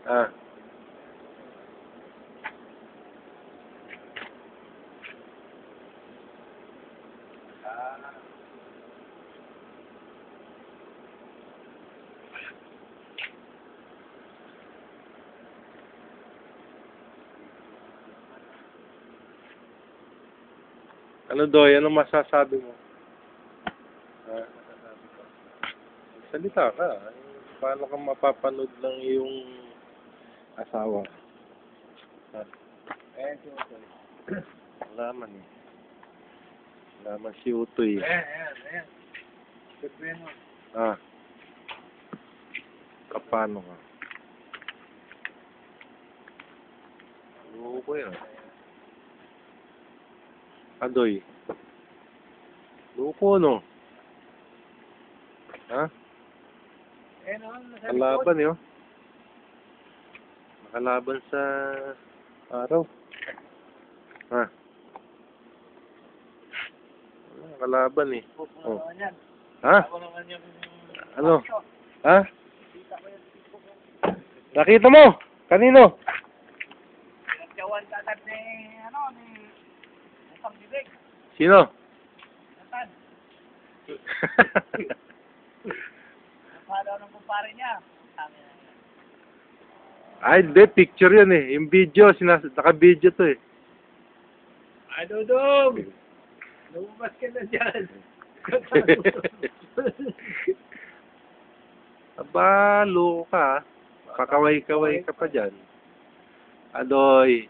Ah. Ano Doy, ano masasabi mo? Ah, salita ka. Paano ka mapapanood ng iyong asawa? Ah. Wala man eh. Wala man si Utoy. Ayan. Ah. Kapano ka? Loko ko yan. Adoy. Loko no? Ha? Nakalaban yun. Nakalaban sa araw. Ha? Nakalaban eh. Oh. Ha? Ano? Ha? Nakita mo? Kanino? Pinagyawan ka agad ni Utang Bibig. Sino? Natan. Napadaw ng kumpare niya. Ay, hindi. Picture yun eh. Yung video, naka-video to eh. Ay, Dudong! Lumabas ka na dyan. Aba, loko ka. Pakaway-kaway ka pa dyan. Adoy.